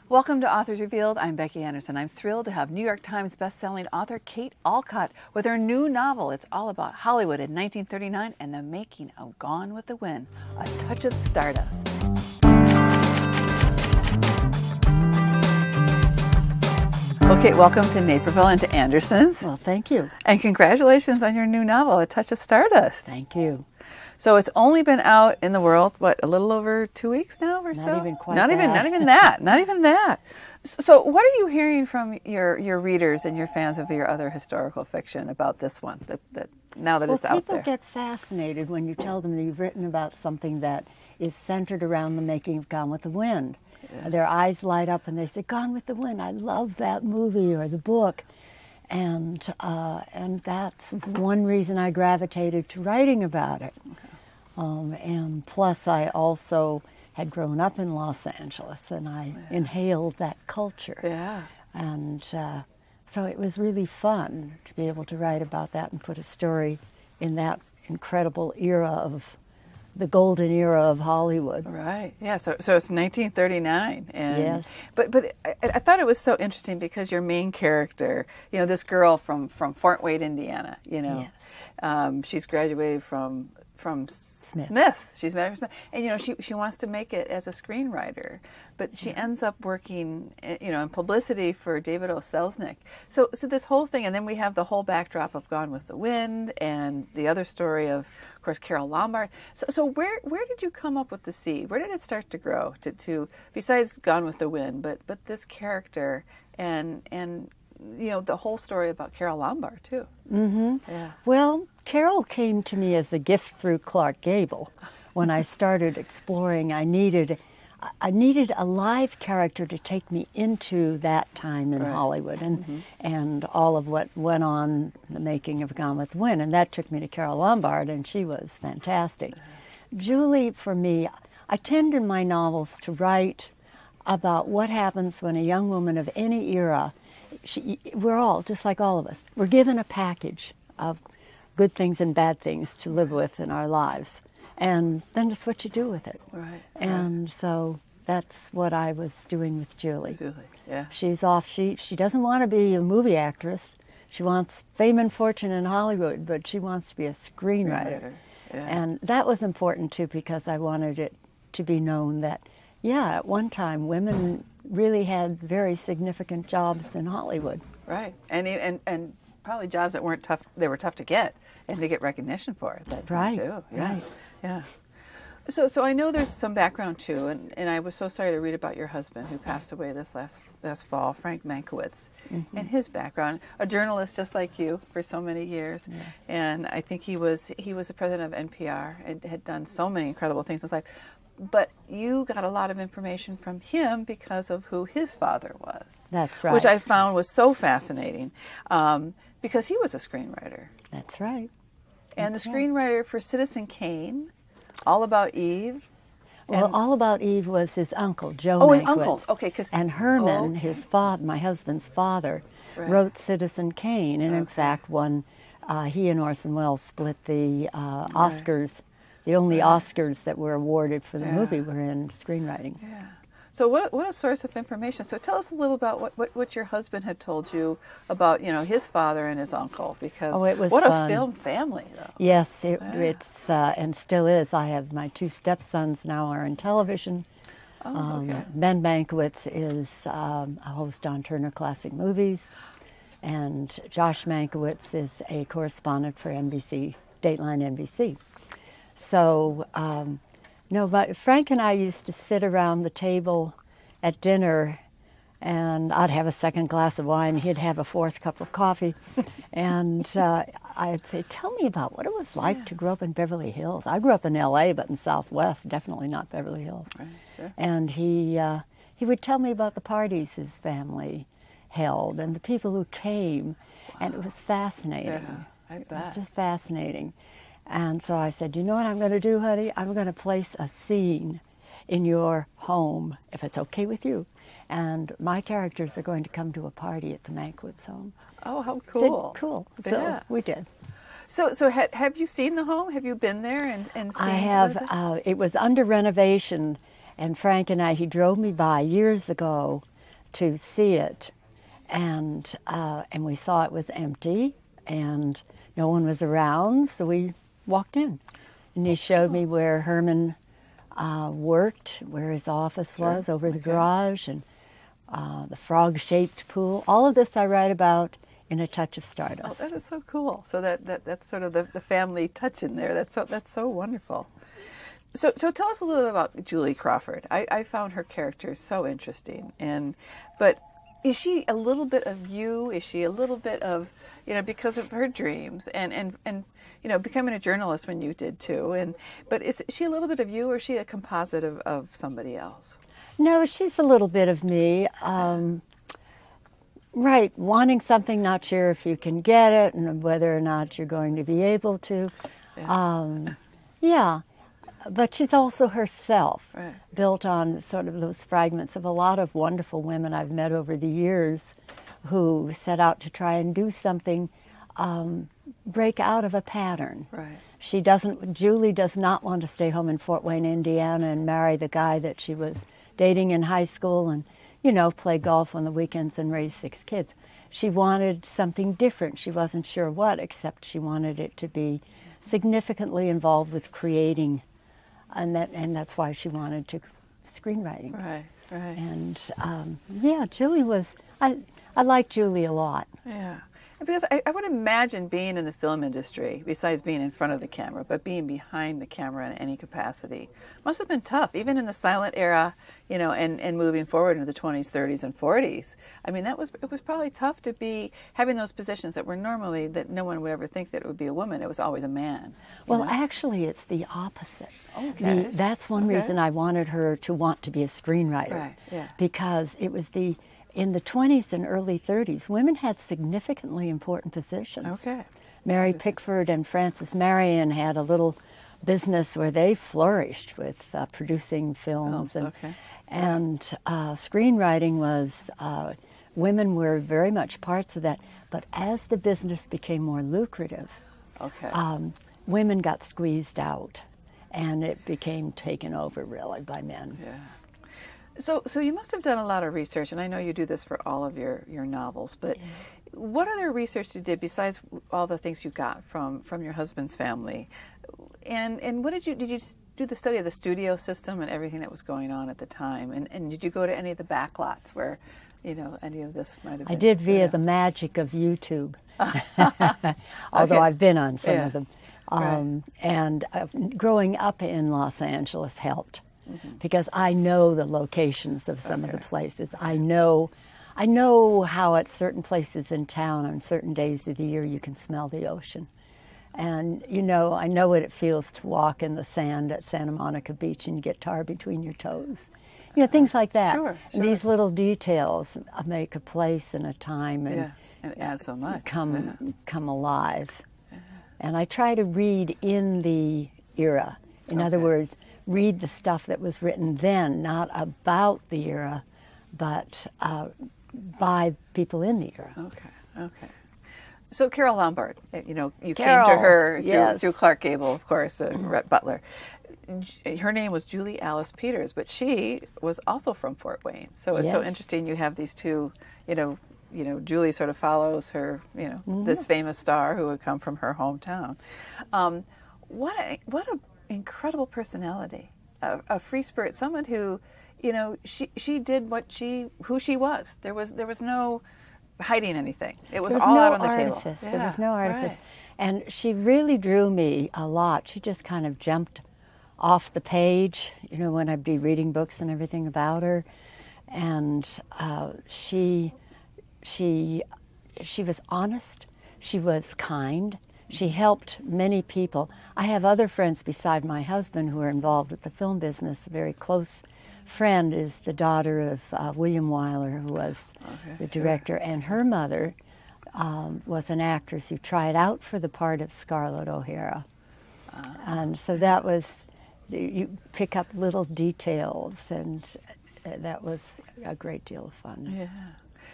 Welcome to Authors Revealed. I'm Becky Anderson. I'm thrilled to have New York Times bestselling author Kate Alcott with her new novel. It's all about Hollywood in 1939 and the making of Gone with the Wind, A Touch of Stardust. Well, Kate, welcome to Naperville and to Anderson's. Well, thank you. And congratulations on your new novel, A Touch of Stardust. Thank you. So it's only been out in the world, what, a little over 2 weeks now or so? Not even quite Not even that. So what are you hearing from your readers and your fans of your other historical fiction about this one, that now that it's out there? Well, people get fascinated when you tell them that you've written about something that is centered around the making of Gone with the Wind. Yeah. Their eyes light up and they say, Gone with the Wind, I love that movie or the book. And that's one reason I gravitated to writing about it. Okay. And plus, I also had grown up in Los Angeles, and I inhaled that culture. Yeah. And so it was really fun to be able to write about that and put a story in that incredible era of the golden era of Hollywood. Right. Yeah. So it's 1939. And, yes. But I thought it was so interesting because your main character, this girl from Fort Wayne, Indiana, Yes. She's graduated from Smith. She's married Smith, and she wants to make it as a screenwriter, but she ends up working, in publicity for David L Selznick. So this whole thing, and then we have the whole backdrop of Gone with the Wind, and the other story of course, Carole Lombard. So where did you come up with the seed? Where did it start to grow? To besides Gone with the Wind, but this character and the whole story about Carole Lombard too. Mm-hmm. Yeah. Well, Carole came to me as a gift through Clark Gable. When I started exploring, I needed a live character to take me into that time in Hollywood and all of what went on the making of Gone with the Wind. And that took me to Carole Lombard, and she was fantastic. Julie, for me, I tend in my novels to write about what happens when a young woman of any era, we're all, just like all of us, we're given a package of good things and bad things to live with in our lives. And then it's what you do with it. Right. And so that's what I was doing with Julie. Yeah. She's off. She doesn't want to be a movie actress. She wants fame and fortune in Hollywood, but she wants to be a screenwriter. Yeah. And that was important too, because I wanted it to be known that, at one time women really had very significant jobs in Hollywood. Right. And probably jobs that weren't tough. They were tough to get and to get recognition for at that time too. Yeah. Right. Yeah. So I know there's some background too, and I was so sorry to read about your husband who passed away this last fall, Frank Mankiewicz, and his background. A journalist just like you for so many years, yes. And I think he was the president of NPR and had done so many incredible things in his life. But you got a lot of information from him because of who his father was. That's right. Which I found was so fascinating, because he was a screenwriter. That's right. And the screenwriter for Citizen Kane, All About Eve. Well, All About Eve was his uncle, Joe Oh, Mankiewicz. his uncle. Okay. And Herman, his father, my husband's father, wrote Citizen Kane. And in fact, he and Orson Welles split the Oscars. The only Oscars that were awarded for the movie were in screenwriting. Yeah. So what a source of information. So tell us a little about what your husband had told you about, his father and his uncle, because it was what fun. A film family, though. Yes, it's and still is. I have my two stepsons now are in television. Ben Mankiewicz is a host on Turner Classic Movies, and Josh Mankiewicz is a correspondent for NBC, Dateline NBC. So, but Frank and I used to sit around the table at dinner, and I'd have a second glass of wine, he'd have a fourth cup of coffee, and I'd say, tell me about what it was like to grow up in Beverly Hills. I grew up in L.A., but in Southwest, definitely not Beverly Hills. Right, sure. And he would tell me about the parties his family held and the people who came, and it was fascinating. Yeah, I bet. It was just fascinating. And so I said, you know what I'm going to do, honey? I'm going to place a scene in your home, if it's okay with you. And my characters are going to come to a party at the Mankiewicz home. Oh, how cool. Said, cool. Yeah. So we did. So have you seen the home? Have you been there and seen I have. It was under renovation, and Frank and I, he drove me by years ago to see it, and we saw it was empty, and no one was around, so we walked in. And he showed me where Herman worked, where his office was, over the garage, and the frog-shaped pool. All of this I write about in A Touch of Stardust. Oh, that is so cool. So that's sort of the family touch in there. That's so wonderful. So tell us a little bit about Julie Crawford. I found her character so interesting, but is she a little bit of you? Is she a little bit of, because of her dreams and becoming a journalist when you did too? But is she a little bit of you, or is she a composite of somebody else? No, she's a little bit of me. Right, wanting something, not sure if you can get it and whether or not you're going to be able to. Yeah. But she's also herself, right, built on sort of those fragments of a lot of wonderful women I've met over the years who set out to try and do something, break out of a pattern. Right. Julie does not want to stay home in Fort Wayne, Indiana and marry the guy that she was dating in high school and, play golf on the weekends and raise 6 kids. She wanted something different. She wasn't sure what, except she wanted it to be significantly involved with creating. And that's why she wanted to screenwriting. Right. And Julie was, I like Julie a lot. Yeah. Because I would imagine being in the film industry, besides being in front of the camera, but being behind the camera in any capacity, must have been tough, even in the silent era, and moving forward into the 20s, 30s, and 40s. I mean, it was probably tough to be having those positions that were normally that no one would ever think that it would be a woman. It was always a man. Well, actually, it's the opposite. Okay. That's one reason I wanted her to want to be a screenwriter. Right. Yeah. Because it was in the 20s and early 30s, women had significantly important positions. Okay. Mary Pickford and Frances Marion had a little business where they flourished with producing films. And screenwriting was, women were very much parts of that. But as the business became more lucrative, women got squeezed out, and it became taken over really by men. Yeah. So you must have done a lot of research, and I know you do this for all of your novels, but what other research you did besides all the things you got from your husband's family? And what did you do the study of the studio system and everything that was going on at the time? And did you go to any of the backlots where, any of this might have been? I did via the magic of YouTube, although I've been on some of them. And growing up in Los Angeles helped. Because I know the locations of some of the places. I know how at certain places in town on certain days of the year you can smell the ocean. And I know what it feels to walk in the sand at Santa Monica Beach and you get tar between your toes. Things like that. Sure. And these little details make a place and a time and add so much. Come alive. And I try to read in the era. In other words, read the stuff that was written then, not about the era, but by people in the era. Okay. So Carole Lombard, you came to her through Clark Gable, of course, Rhett Butler. Her name was Julie Alice Peters, but she was also from Fort Wayne. So it's so interesting you have these two, Julie sort of follows her, this famous star who had come from her hometown. What a incredible personality, a free spirit, someone who, she did who she was. There was no hiding anything. It was all out on the table. There was no artifice. And she really drew me a lot. She just kind of jumped off the page, when I'd be reading books and everything about her. And she was honest. She was kind. She helped many people. I have other friends beside my husband who are involved with the film business. A very close friend is the daughter of William Wyler, who was the director, and her mother was an actress who tried out for the part of Scarlett O'Hara. And so that was, you pick up little details, and that was a great deal of fun. Yeah.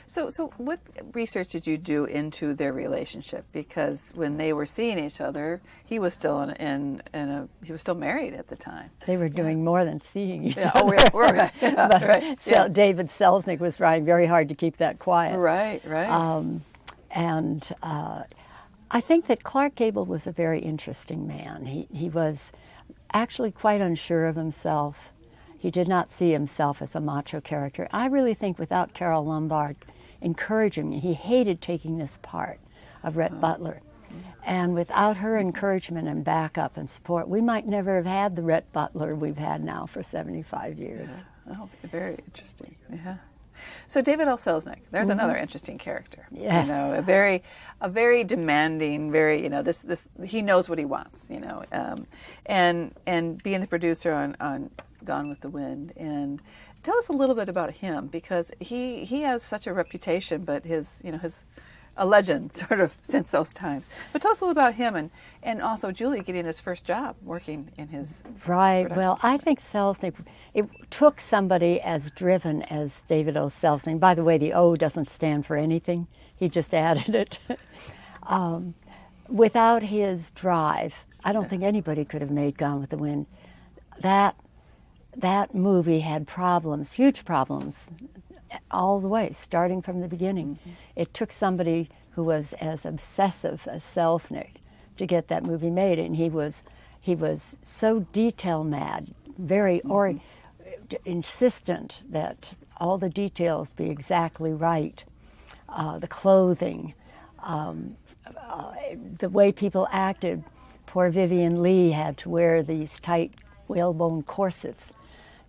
So what research did you do into their relationship? Because when they were seeing each other, he was still he was still married at the time. They were doing more than seeing each Yeah, other. oh, right. Yeah, But right. Yeah. David Selznick was trying very hard to keep that quiet. Right. And I think that Clark Gable was a very interesting man. He was actually quite unsure of himself. He did not see himself as a macho character. I really think without Carole Lombard encouraging me, he hated taking this part of Rhett Butler. And without her encouragement and backup and support, we might never have had the Rhett Butler we've had now for 75 years. Yeah. Oh, very interesting. Yeah. So David L. Selznick, there's another interesting character. Yes. You know, a very demanding, very, you know, this he knows what he wants, you know, and being the producer on Gone with the Wind. And tell us a little bit about him, because he has such a reputation, but his a legend sort of since those times. But tell us a little about him, and also Julie getting his first job working in his Right. production. Well, I think Selznick, it took somebody as driven as David O. Selznick. By the way, the O doesn't stand for anything. He just added it. Without his drive, I don't think anybody could have made Gone with the Wind. That movie had problems, huge problems, all the way, starting from the beginning. Mm-hmm. It took somebody who was as obsessive as Selznick to get that movie made, and he was so detail mad, very insistent that all the details be exactly right. The clothing, the way people acted. Poor Vivian Leigh had to wear these tight whalebone corsets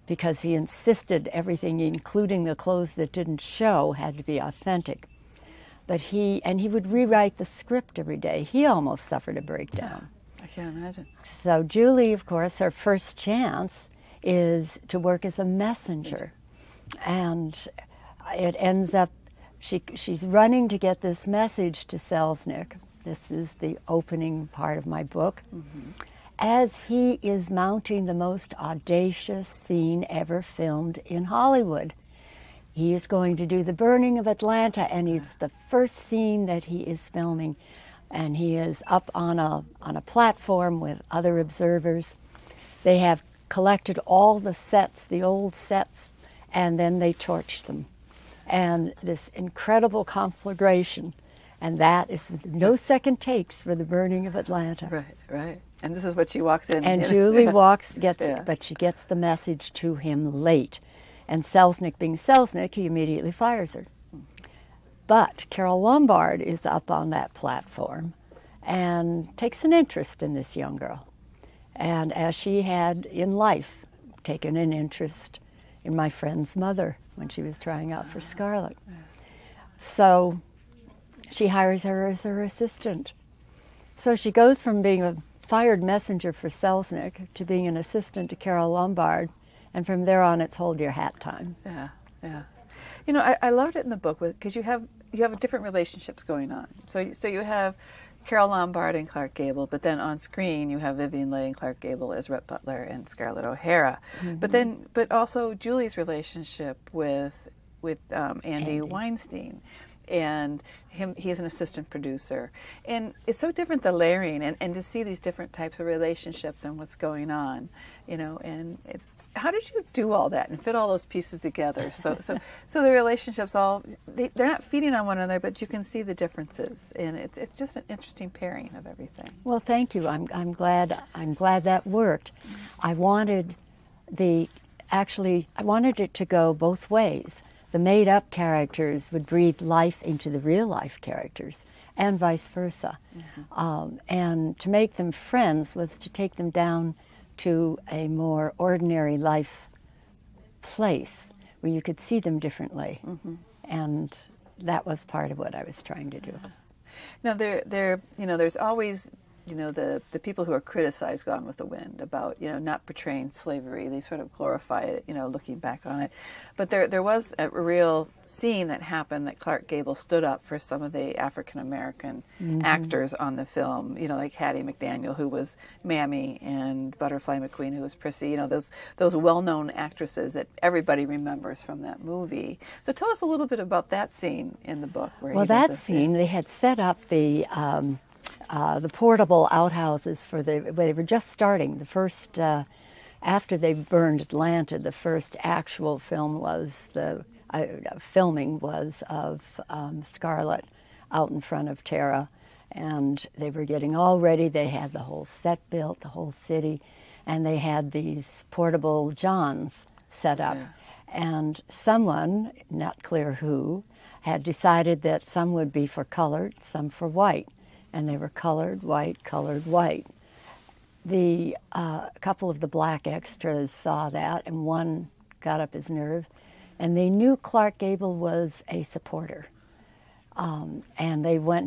because he insisted everything, including the clothes that didn't show, had to be authentic. But he would rewrite the script every day. He almost suffered a breakdown. I can't imagine. So Julie, of course, her first chance is to work as a messenger. And it ends up, she's running to get this message to Selznick. This is the opening part of my book. Mm-hmm. As he is mounting the most audacious scene ever filmed in Hollywood. He is going to do the burning of Atlanta, and it's the first scene that he is filming. And he is up on a platform with other observers. They have collected all the sets, the old sets, and then they torch them. And this incredible conflagration, and that is with no second takes for the burning of Atlanta. Right. And this is what she walks in. And Julie but she gets the message to him late. And Selznick, being Selznick, he immediately fires her. But Carole Lombard is up on that platform and takes an interest in this young girl. And as she had in life taken an interest in my friend's mother when she was trying out for Scarlet. So she hires her as her assistant. So she goes from being a fired messenger for Selznick to being an assistant to Carole Lombard, and from there on it's hold your hat time. Yeah. You know, I loved it in the book because you have different relationships going on. So you have Carole Lombard and Clark Gable, but then on screen you have Vivian Leigh and Clark Gable as Rhett Butler and Scarlett O'Hara. Mm-hmm. But also Julie's relationship with Andy Weinstein. And he's an assistant producer. And it's so different, the layering, and to see these different types of relationships and what's going on, you know, and how did you do all that and fit all those pieces together? So the relationships they're not feeding on one another, but you can see the differences, and it's just an interesting pairing of everything. Well, thank you. I'm glad that worked. I wanted it to go both ways. The made-up characters would breathe life into the real-life characters, and vice versa. Mm-hmm. And to make them friends was to take them down to a more ordinary life place where you could see them differently. Mm-hmm. And that was part of what I was trying to do. Now, there's always the people who are criticized Gone with the Wind about, not portraying slavery. They sort of glorify it, looking back on it. But there was a real scene that happened that Clark Gable stood up for some of the African American actors on the film, like Hattie McDaniel, who was Mammy, and Butterfly McQueen, who was Prissy, those well-known actresses that everybody remembers from that movie. So tell us a little bit about that scene in the book. Well, that scene, they had set up the portable outhouses they were just starting. The first, after they burned Atlanta, the first actual filming was of Scarlett out in front of Tara, and they were getting all ready. They had the whole set built, the whole city, and they had these portable Johns set up. Yeah. And someone, not clear who, had decided that some would be for colored, some for white. And they were colored, white, colored, white. The couple of the black extras saw that, and one got up his nerve, and they knew Clark Gable was a supporter. And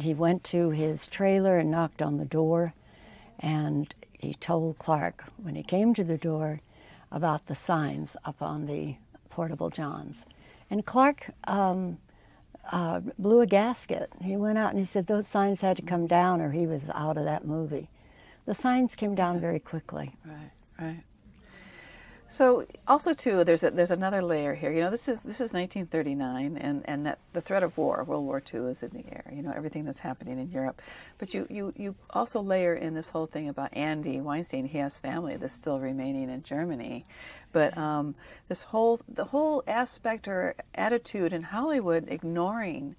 he went to his trailer and knocked on the door, and he told Clark, when he came to the door, about the signs up on the portable Johns. And Clark blew a gasket. He went out and he said those signs had to come down or he was out of that movie. The signs came down very quickly. Right. So also too, there's another layer here. This is 1939, and that the threat of war, World War II, is in the air. Everything that's happening in Europe. But you also layer in this whole thing about Andy Weinstein. He has family that's still remaining in Germany, but the whole aspect or attitude in Hollywood ignoring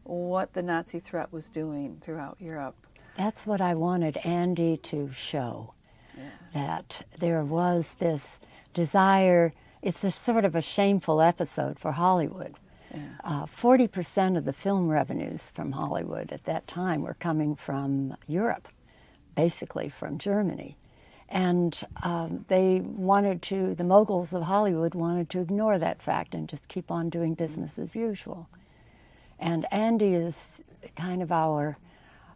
what the Nazi threat was doing throughout Europe. That's what I wanted Andy to show. Yeah. That there was this desire. It's a sort of a shameful episode for Hollywood. Yeah. 40% of the film revenues from Hollywood at that time were coming from Europe, basically from Germany. And the moguls of Hollywood wanted to ignore that fact and just keep on doing business as usual. And Andy is kind of our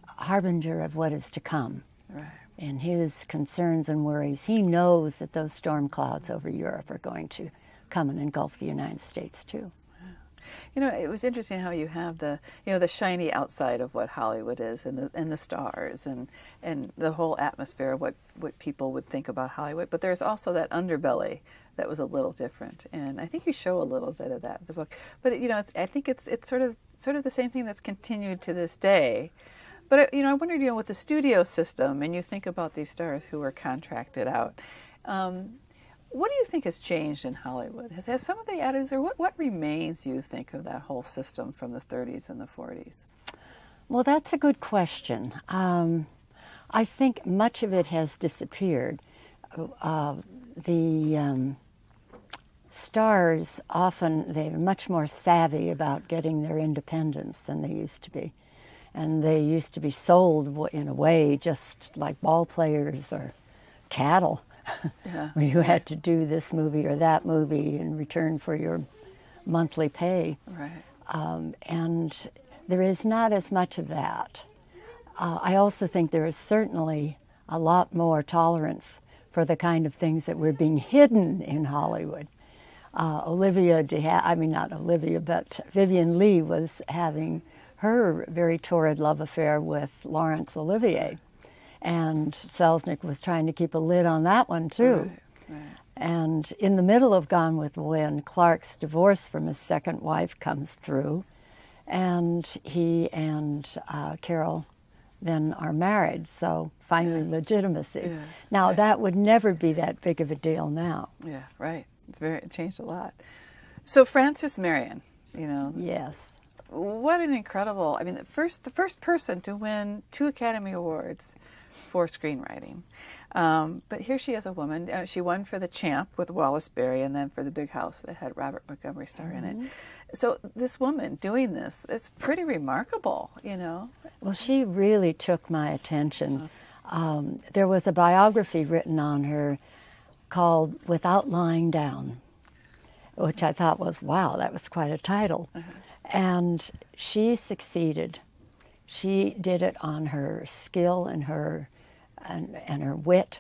harbinger of what is to come. Right. And his concerns and worries, he knows that those storm clouds over Europe are going to come and engulf the United States too. It was interesting how you have the shiny outside of what Hollywood is, and the stars, and the whole atmosphere of what people would think about Hollywood. But there's also that underbelly that was a little different, and I think you show a little bit of that in the book. But I think it's sort of the same thing that's continued to this day. But I wondered, with the studio system, and you think about these stars who were contracted out. What do you think has changed in Hollywood? Has some of the attitudes, or what remains, you think, of that whole system from the 30s and the 40s? Well, that's a good question. I think much of it has disappeared. The stars they're much more savvy about getting their independence than they used to be. And they used to be sold, in a way, just like ball players or cattle. Yeah. Where you had to do this movie or that movie in return for your monthly pay. Right. And there is not as much of that. I also think there is certainly a lot more tolerance for the kind of things that were being hidden in Hollywood. Vivian Leigh was having her very torrid love affair with Laurence Olivier. And Selznick was trying to keep a lid on that one, too. Right. And in the middle of Gone with the Wind, Clark's divorce from his second wife comes through, and he and Carole then are married, so finally legitimacy. Yeah. Now, that would never be that big of a deal now. Yeah, right. It changed a lot. So Frances Marion, Yes. What an incredible, the first person to win 2 Academy Awards for screenwriting. But here she is, a woman. She won for The Champ with Wallace Beery, and then for The Big House that had Robert Montgomery star in it. So this woman doing this, it's pretty remarkable, Well, she really took my attention. There was a biography written on her called Without Lying Down, which I thought was, wow, that was quite a title. And she succeeded. She did it on her skill and her and her wit.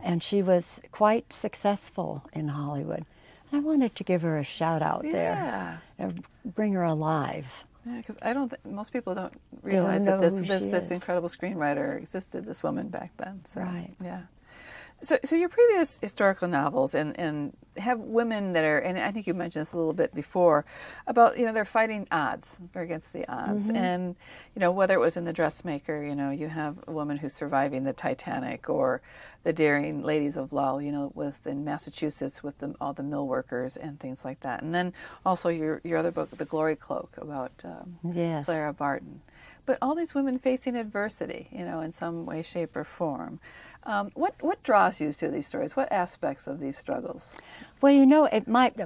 And she was quite successful in Hollywood. I wanted to give her a shout out there, and bring her alive. Yeah, because I don't think most people don't realize that this incredible screenwriter existed, this woman back then. So, right. Yeah. So your previous historical novels and have women that are, and I think you mentioned this a little bit before, about, they're fighting odds, they're against the odds. And, whether it was in The Dressmaker, you have a woman who's surviving the Titanic, or the daring ladies of Lull, in Massachusetts with all the mill workers and things like that. And then also your other book, The Glory Cloak, about Clara Barton. But all these women facing adversity, in some way, shape, or form. What draws you to these stories? What aspects of these struggles? Well,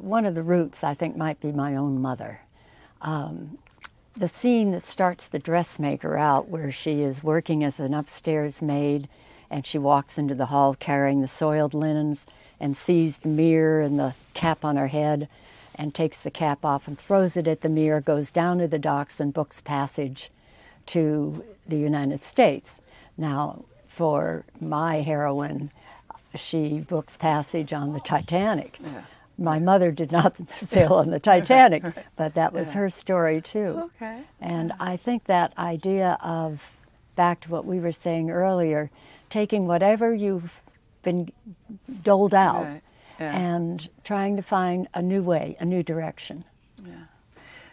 one of the roots, I think, might be my own mother. The scene that starts The Dressmaker out, where she is working as an upstairs maid, and she walks into the hall carrying the soiled linens and sees the mirror and the cap on her head, and takes the cap off and throws it at the mirror, goes down to the docks and books passage to the United States. Now, for my heroine, she books passage on the Titanic. Yeah. My mother did not sail on the Titanic, but that was her story too. Okay. And I think that idea of, back to what we were saying earlier, taking whatever you've been doled out and trying to find a new way, a new direction. Yeah.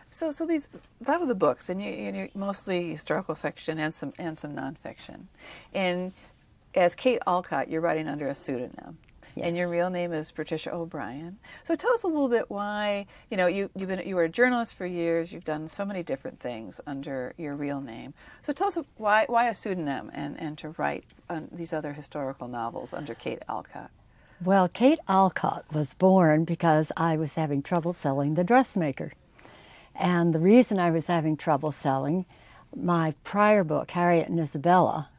So that were the books, and you mostly historical fiction and some nonfiction. And as Kate Alcott, you're writing under a pseudonym. Yes. And your real name is Patricia O'Brien. So tell us a little bit why, you were a journalist for years, you've done so many different things under your real name. So tell us why a pseudonym and to write these other historical novels under Kate Alcott. Well, Kate Alcott was born because I was having trouble selling The Dressmaker. And the reason I was having trouble selling, my prior book, Harriet and Isabella,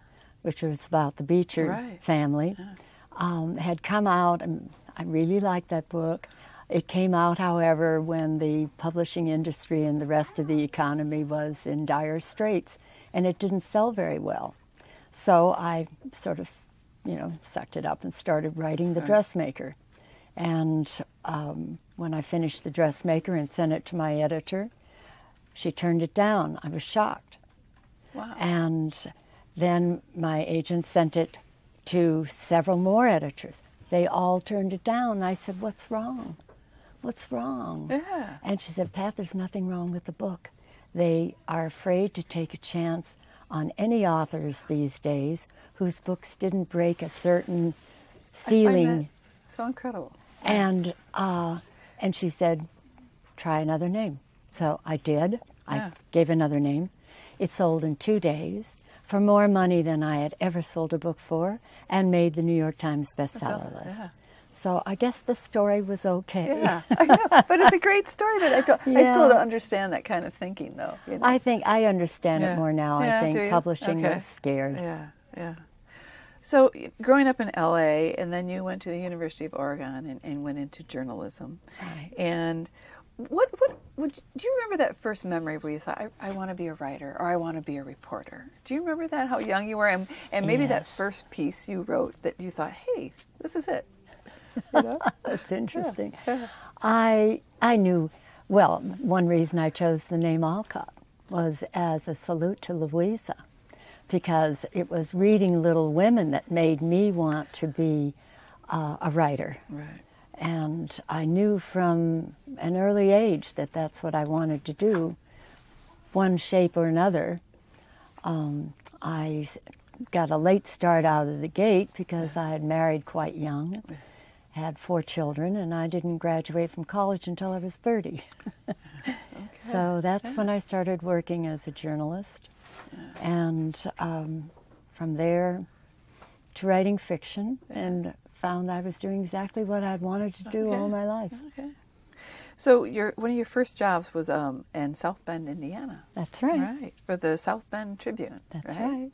which was about the Beecher family, had come out, and I really liked that book. It came out, however, when the publishing industry and the rest of the economy was in dire straits, and it didn't sell very well. So I sort of, sucked it up and started writing The Dressmaker. And when I finished The Dressmaker and sent it to my editor, she turned it down. I was shocked. Wow. And then my agent sent it to several more editors. They all turned it down. I said, "What's wrong? What's wrong?" Yeah. And she said, "Pat, there's nothing wrong with the book. They are afraid to take a chance on any authors these days whose books didn't break a certain ceiling." I find that so incredible. And she said, "Try another name." So I did. I gave another name. It sold in 2 days for more money than I had ever sold a book for, and made the New York Times bestseller list. Yeah. So I guess the story was okay. Yeah, I know. But it's a great story. But I still don't understand that kind of thinking, though. I think I understand it more now. I think publishing was scared. Yeah. So growing up in L.A., and then you went to the University of Oregon and went into journalism. Right. And do you remember that first memory where you thought, I want to be a writer, or I want to be a reporter? Do you remember that, how young you were? And maybe that first piece you wrote that you thought, hey, this is it. That's interesting. Yeah. I knew, well, one reason I chose the name Alcott was as a salute to Louisa, because it was reading Little Women that made me want to be a writer. Right. And I knew from an early age that that's what I wanted to do, one shape or another. I got a late start out of the gate because I had married quite young, had 4 children, and I didn't graduate from college until I was 30. So that's when I started working as a journalist. And from there to writing fiction, and found I was doing exactly what I'd wanted to do all my life. Okay. So one of your first jobs was in South Bend, Indiana. That's right. Right, for the South Bend Tribune. That's right.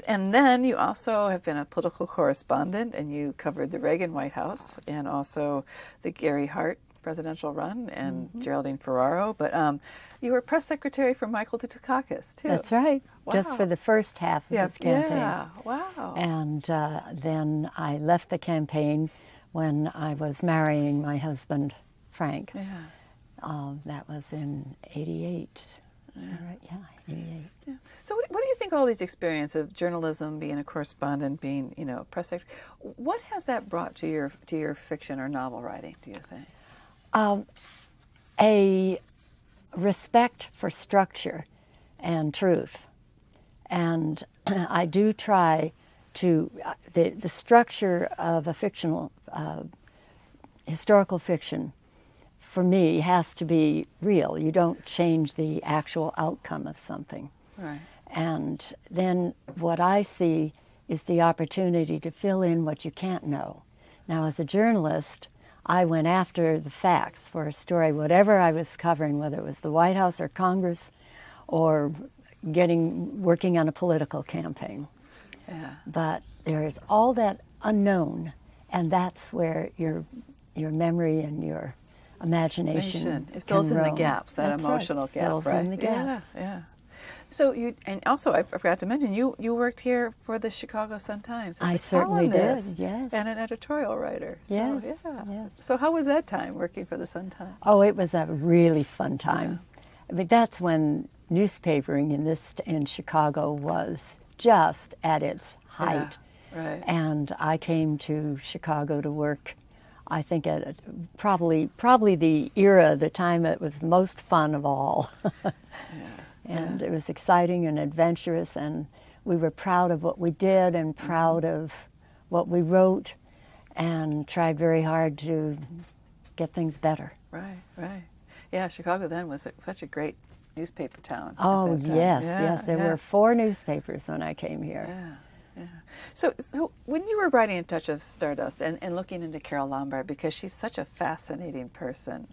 And then you also have been a political correspondent, and you covered the Reagan White House and also the Gary Hart presidential run and Geraldine Ferraro. But You were press secretary for Michael Dukakis, too. That's right. Just Wow. for the first half of his campaign. Yeah, wow. And then I left the campaign when I was marrying my husband, Frank. Yeah. That was in '88. Is that right? Yeah, '88. Yeah. So what do you think all these experience of journalism, being a correspondent, being, you know, press secretary, what has that brought to your fiction or novel writing, do you think? A respect for structure and truth. And I do try to, the structure of a fictional, historical fiction, for me, has to be real. You don't change the actual outcome of something. Right. And then what I see is the opportunity to fill in what you can't know. Now, as a journalist, I went after the facts for a story, whatever I was covering, whether it was the White House or Congress or working on a political campaign. Yeah. But there is all that unknown, and that's where your memory and your imagination It fills can in the roam. gaps, that That's emotional right. gap, Fills right? in the gaps. Yeah, yeah. So and also I forgot to mention, you worked here for the Chicago Sun-Times as I a certainly did, columnist yes. and an editorial writer. So, Yes, yeah. yes. So how was that time working for the Sun-Times? Oh, it was a really fun time. But that's when newspapering in Chicago was just at its height. Yeah, right. And I came to Chicago to work, I think, at probably the era, the time it was most fun of all. And it was exciting and adventurous, and we were proud of what we did and proud of what we wrote, and tried very hard to get things better. Right, right. Yeah, Chicago then was such a great newspaper town. at Oh, that time. yes, Yeah, yes. There yeah. were 4 newspapers when I came here. Yeah, yeah. So when you were writing In Touch of Stardust and looking into Carole Lombard, because she's such a fascinating person,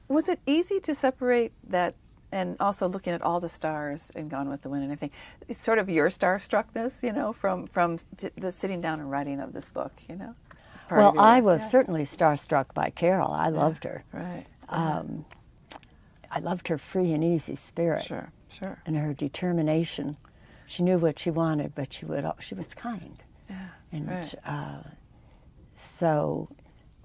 was it easy to separate that, and also looking at all the stars in Gone with the Wind and everything, it's sort of your starstruckness, you know, from the sitting down and writing of this book, you know? Part Well, of your I work, was yeah. certainly starstruck by Carole. I loved her. Right. I loved her free and easy spirit Sure, sure. and her determination. She knew what she wanted, but she was kind. Yeah, And right. so,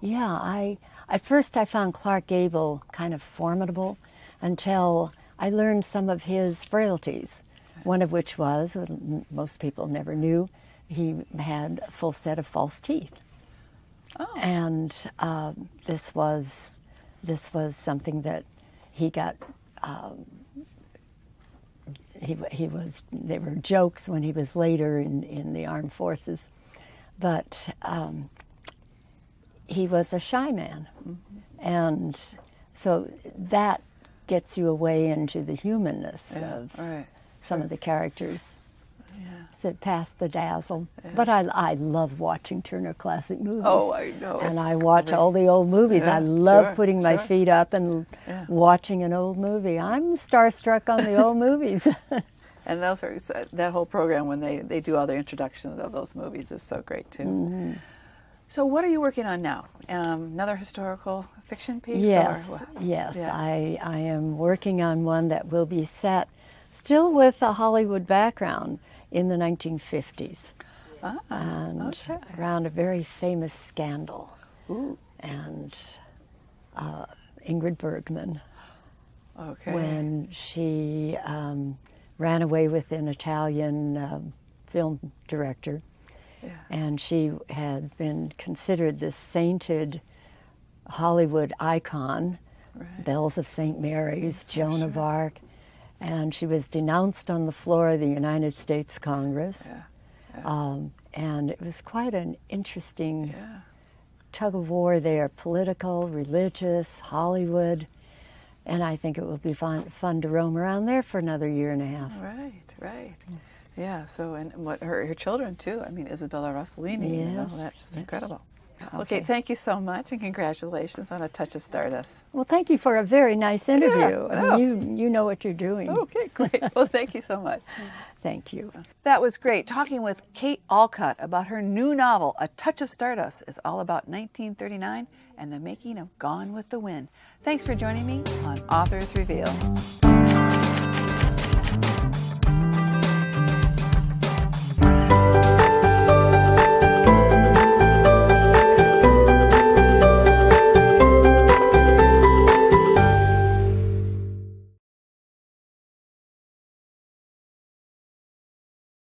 yeah, at first I found Clark Gable kind of formidable until I learned some of his frailties, one of which was, what most people never knew, he had a full set of false teeth. Oh. And this was something that he got. They were jokes when he was later in the armed forces, but he was a shy man, and so that gets you away into the humanness of right. some of the characters. Yeah. So past the dazzle. But I love watching Turner Classic Movies. Oh, I know. And It's I watch great. all the old movies. Yeah, I love sure, putting my sure. feet up and Yeah. watching an old movie. I'm starstruck on the old movies. And that whole program, when they do all their introductions of those movies, is so great too. Mm-hmm. So what are you working on now? Another historical fiction piece? Yes, Or, yes. Yeah. I am working on one that will be set still with a Hollywood background in the 1950s. And okay. around a very famous scandal. Ooh. And Ingrid Bergman, Okay. when she ran away with an Italian film director, Yeah. and she had been considered this sainted Hollywood icon, Right. Bells of St. Mary's, Joan of sure. Arc, and she was denounced on the floor of the United States Congress. Yeah. Yeah. And it was quite an interesting Yeah. tug of war there, political, religious, Hollywood, and I think it will be fun to roam around there for another year and a half. Right. Right. Yeah. So and what her children too. I mean, Isabella Rossellini. You know, Yes, that's just yes. incredible. Okay, thank you so much, and congratulations on A Touch of Stardust. Well, thank you for a very nice interview. I know. You know what you're doing. Okay, great. Well, thank you so much. Thank you. That was great. Talking with Kate Alcott about her new novel, A Touch of Stardust, is all about 1939 and the making of Gone with the Wind. Thanks for joining me on Authors Reveal.